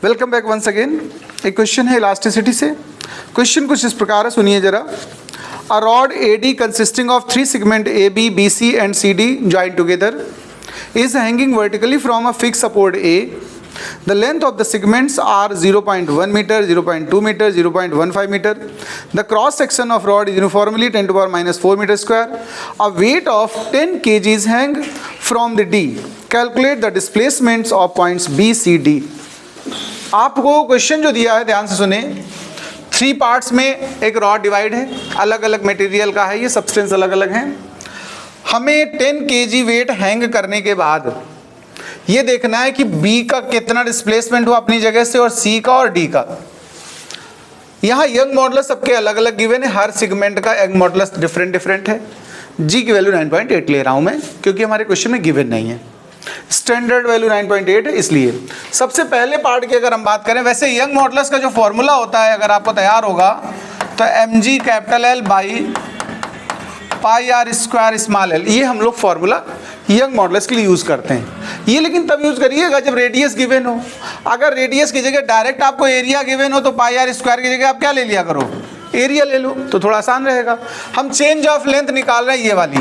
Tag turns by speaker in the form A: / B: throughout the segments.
A: Welcome back once again. एक question है elasticity से। क्वेश्चन कुछ इस प्रकार है, सुनिए जरा। A rod AD consisting of 3 segment AB, BC and CD joined together is hanging vertically from a fixed support A. The length of the segments are 0.1 meter, 0.2 meter, 0.15 meter. The cross section of rod is uniformly 10 to the power minus 4 meter square. A weight of 10 kgs hang from the D. Calculate the displacements of points B, C, D. आपको question जो दिया है ध्यान से सुने। 3 parts में एक rod divide है, अलग अलग मटेरियल का है, ये सब्सटेंस अलग अलग हैं। हमें 10 kg वेट हैंग करने के बाद ये देखना है कि B का कितना डिस्प्लेसमेंट हुआ अपनी जगह से और C का और D का। यहाँ यंग मॉडुलस सबके अलग अलग गिवन है, हर सेगमेंट का यंग मॉडुलस डिफरेंट है। G की वैल्यू 9.8 ले रहा हूँ मैं क्योंकि हमारे क्वेश्चन में गिवन नहीं है। स्टैंडर्ड वैल्यू 9.8 है इसलिए। सबसे पहले पार्ट की अगर हम बात करें, वैसे यंग मॉडुलस का जो फॉर्मूला होता है अगर आपको तैयार होगा तो mg capital L by pi r square small l, ये हम लोग फॉर्मूला यंग मॉडुलस के लिए यूज़ करते हैं। ये लेकिन तब यूज़ करिएगा जब रेडियस गिवन हो। अगर रेडियस की जगह डायरेक्ट आपको एरिया गिवन हो तो पाई आर स्क्वायर की जगह आप क्या ले लिया करो, एरिया ले लो, तो थोड़ा आसान रहेगा। हम चेंज ऑफ लेंथ निकाल रहे हैं ये वाली,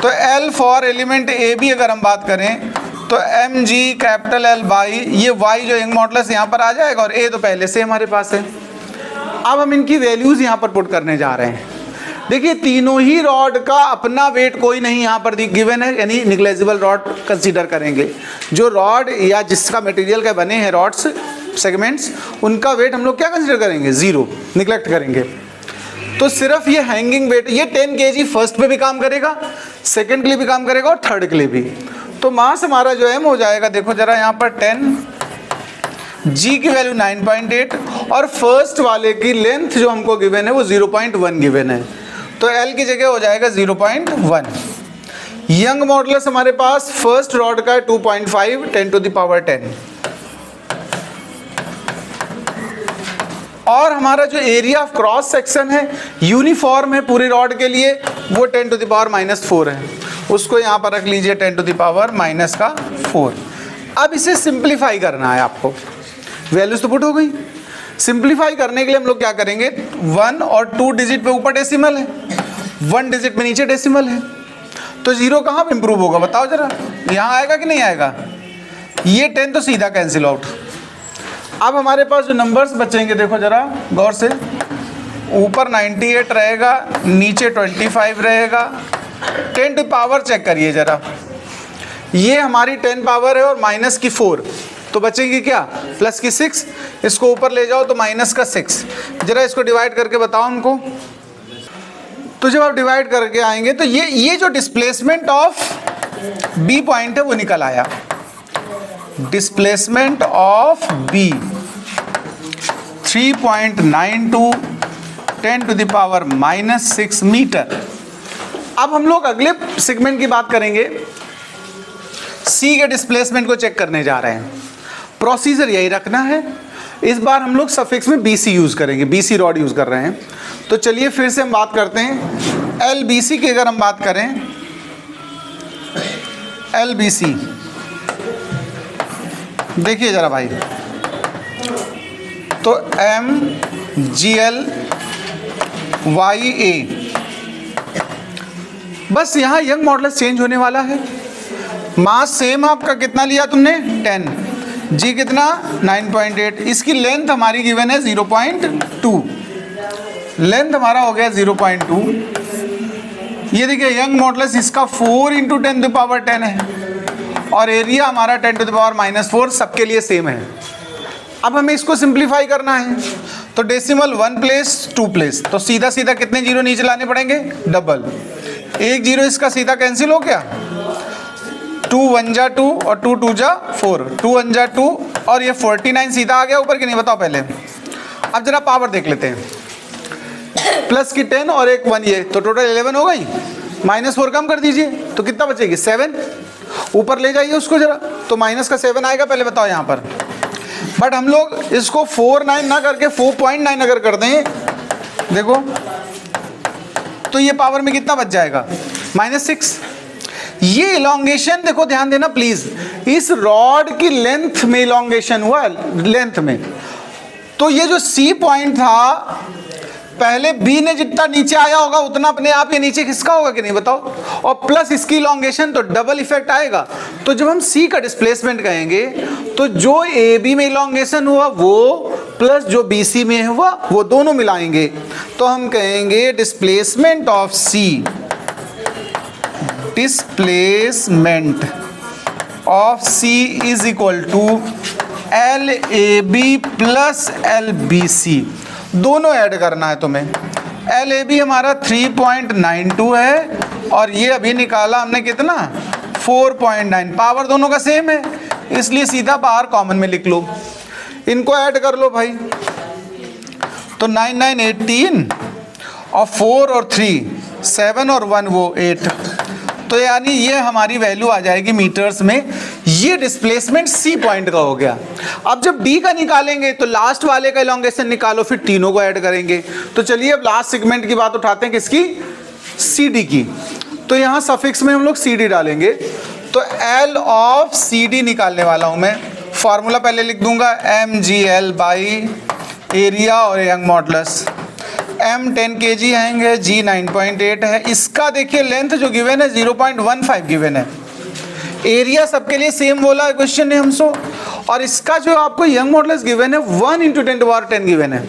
A: तो L फॉर एलिमेंट AB अगर हम बात करें तो mg कैपिटल L बाई ये y जो यंग मॉडुलस यहाँ पर आ जाएगा और a तो पहले से हमारे पास है। अब हम इनकी वैल्यूज़ यहाँ पर पुट करने जा रहे हैं। देखिए तीनों ही रॉड का अपना वेट कोई नहीं यहाँ पर गिवन है, यानी निग्लेजिबल रॉड कंसीडर करेंगे। जो रॉड या जिसका मटेरियल का बने हैं रॉड्स सेगमेंट्स, उनका वेट हम लोग क्या कंसीडर करेंगे, 0 निगलेक्ट करेंगे। तो सिर्फ ये हैंगिंग वेट, ये 10 kg फर्स्ट पे भी काम करेगा, सेकंड के लिए भी काम करेगा और थर्ड के लिए भी। तो मास हमारा जो m हो जाएगा, देखो जरा यहाँ पर 10, g की वैल्यू 9.8 और फर्स्ट वाले की लेंथ जो हमको गिवन है वो 0.1 गिवन है, तो l की जगह हो जाएगा 0.1। यंग मॉडुलस हमारे पास फर्स्ट रॉड का है 2.5 10 to the power 10 और हमारा जो एरिया ऑफ क्रॉस सेक्शन है यूनिफॉर्म है पूरे रॉड के लिए, वो 10 to the power minus 4 है। उसको यहाँ पर रख लीजिए 10 to the power minus का 4। अब इसे सिंप्लीफाई करना है आपको, वैल्यूज तो पुट हो गई। सिंप्लीफाई करने के लिए हम लोग क्या करेंगे, 1 और 2 डिजिट पे ऊपर डेसिमल है, 1 डिजिट पे नीचे डेसिमल है, तो 0 कहाँ पे इंप्रूव होगा बताओ जरा, यहाँ आएगा कि नहीं आएगा। ये 10 तो सीधा कैंसिल आउट। अब हमारे पास जो नंबर्स बचेंगे देखो जरा गौर से, ऊपर 98 रहेगा, नीचे 25 रहेगा। 10 टू पावर चेक करिए जरा, ये हमारी 10 पावर है और माइनस की 4, तो बचेगी क्या, प्लस की 6। इसको ऊपर ले जाओ तो माइनस का 6। जरा इसको डिवाइड करके बताओ हमको। तो जब आप डिवाइड करके आएंगे तो ये जो डिस्प्लेसमेंट ऑफ बी पॉइंट है वो निकल आया। Displacement of B 3.92 10 to the power minus 6 मीटर। अब हम लोग अगले सेगमेंट की बात करेंगे, C के डिस्प्लेसमेंट को चेक करने जा रहे हैं। प्रोसीजर यही रखना है, इस बार हम लोग सफिक्स में BC यूज़ करेंगे, BC रॉड यूज़ कर रहे हैं। तो चलिए फिर से हम बात करते हैं LBC की। अगर हम बात करें LBC, देखिए जरा भाई, तो MGL YA, बस यहाँ यंग मॉडुलस चेंज होने वाला है। मास सेम आपका कितना लिया तुमने 10, G कितना 9.8, इसकी लेंथ हमारी गिवन है 0.2, लेंथ हमारा हो गया 0.2। ये देखिए यंग मॉडुलस इसका 4 × 10 to the power 10 है और एरिया हमारा 10 to the power minus 4 सबके लिए सेम है। अब हमें इसको सिंप्लीफाई करना है, तो डेसिमल 1 प्लेस 2 प्लेस, तो सीधा सीधा कितने जीरो नीचे लाने पड़ेंगे, डबल। 1 जीरो इसका सीधा कैंसिल हो गया, 2 1 जा 2 और 2 2 जा 4, 2 1 जा 2 और ये 49 सीधा आ गया ऊपर कि नहीं बताओ पहले। अब जरा पावर देख लेते हैं, प्लस की 10 और एक 1, ये तो टोटल 11 हो गई। -4 कम कर दीजिए तो कितना बचेगी 7, ऊपर ले जाइए उसको जरा, तो माइनस का 7 आएगा पहले बताओ यहाँ पर। बट हम लोग इसको 4.9 ना करके 4.9 अगर कर दें देखो, तो ये पावर में कितना बच जाएगा, -6। ये इलॉन्गेशन देखो ध्यान देना प्लीज, इस रॉड की लेंथ में इलॉन्गेशन हुआ, लेंथ में। तो ये जो सी पॉइंट था, पहले बी ने जितना नीचे आया होगा उतना अपने आप ये नीचे खिसका होगा कि नहीं बताओ, और प्लस इसकी इलॉन्गेशन, तो डबल इफेक्ट आएगा। तो जब हम सी का डिस्प्लेसमेंट कहेंगे तो जो ए बी में इलॉन्गेशन हुआ वो प्लस जो बी सी में हुआ वो दोनों मिलाएंगे, तो हम कहेंगे displacement of C, displacement of C is equal to L A B plus L B C. दोनों ऐड करना है तुम्हें। एल ए बी हमारा 3.92 है और ये अभी निकाला हमने कितना, 4.9। पावर दोनों का सेम है इसलिए सीधा बाहर कॉमन में लिख लो। इनको ऐड कर लो भाई, तो 9 9 18 और 4 और 3 7 और 1 वो 8, तो यानी ये हमारी वैल्यू आ जाएगी मीटर्स में। ये डिस्प्लेसमेंट सी पॉइंट का हो गया। अब जब डी का निकालेंगे तो लास्ट वाले का इलॉन्गेशन निकालो, फिर तीनों को ऐड करेंगे। तो चलिए अब लास्ट सेगमेंट की बात उठाते हैं, किसकी, सी डी की। तो यहाँ सफिक्स में हम लोग सी डी डालेंगे, तो एल ऑफ सी डी निकालने वाला हूँ मैं। फॉर्मूला पहले लिख दूंगा, M G L by area और यंग मॉडुलस। M 10 kg आएंगे, G 9.8 है। इसका देखिए लेंथ जो गिवन है 0.15 गिवन है। एरिया सबके लिए सेम बोला है क्वेश्चन ने हमसे, और इसका जो आपको यंग मॉडुलस गिवन है 1 × 10⁻10 गिवन है।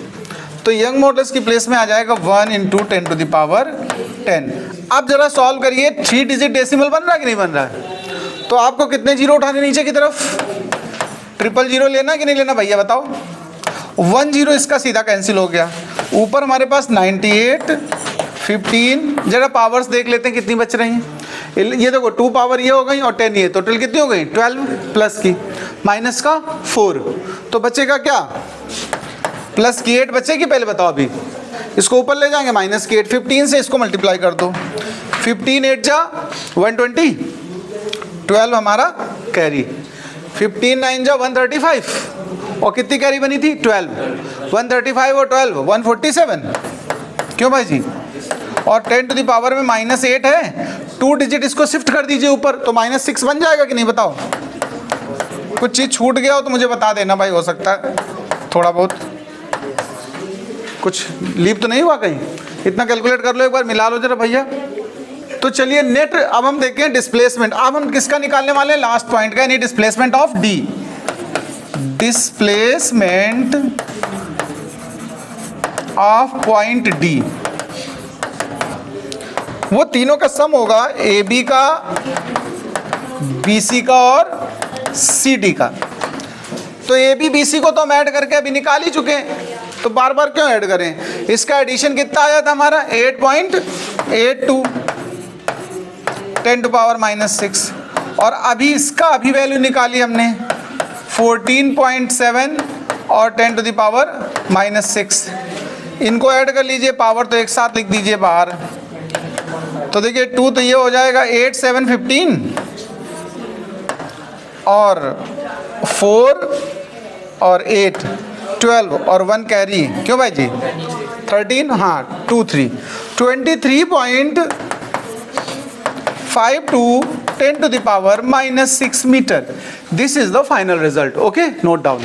A: तो यंग मॉडुलस की प्लेस में आ जाएगा 1 × 10⁻10। अब जरा सॉल्व करिए, 3 डिजिट डेसिमल बन रहा है कि नहीं बन रहा है? तो आपको कितने जीरो उठाने नीचे की तरफ, 000 लेना कि नहीं लेना भैया बताओ। 1 0 इसका सीधा कैंसिल हो गया। ऊपर हमारे पास 98 15, जरा पावर्स देख लेते हैं कितनी बच रही हैं। ये देखो 2 पावर ये हो गई और 10 ये, टोटल कितनी हो गई 12 प्लस की माइनस का 4, तो बचेगा क्या, प्लस की 8 बचेगी। पहले बताओ, अभी इसको ऊपर ले जाएंगे, माइनस की 8, 15 से इसको मल्टीप्लाई कर दो, 15 8 जा 120, 12 हमारा कैरी, 15 9 जा 135, और कितनी कैरी बनी थी 12, 135 और 12 147, क्यों भाई जी। और 10 टू द पावर में -8 है, 2 डिजिट इसको शिफ्ट कर दीजिए ऊपर, तो -6 बन जाएगा कि नहीं बताओ। कुछ चीज़ छूट गया हो तो मुझे बता देना भाई, हो सकता है थोड़ा बहुत कुछ लीप तो नहीं हुआ कहीं। इतना कैलकुलेट कर लो एक बार, मिला लो जरा भैया। तो चलिए नेट अब हम देखें डिस्प्लेसमेंट। अब हम किसका निकालने वाले हैं, लास्ट पॉइंट का, यानी displacement of D. Displacement of point D, वो तीनों का सम होगा, ए बी का, बी सी का और सी डी का। तो ए बी बी सी को तो हम ऐड करके अभी निकाल ही चुके हैं, तो बार बार क्यों ऐड करें। इसका एडिशन कितना आया था हमारा 8.82 10 टू पावर -6, और अभी इसका अभी वैल्यू निकाली हमने 14.7 और 10 टू द पावर -6। इनको ऐड कर लीजिए, पावर तो एक साथ लिख दीजिए बाहर। तो देखिए 2 तो ये हो जाएगा 8 7 15 और 4 और 8 12 और 1 कैरी, क्यों भाई जी 13, हाँ 2 3 23.52 10 to the power -6 meter. This is the final result. Okay, note down.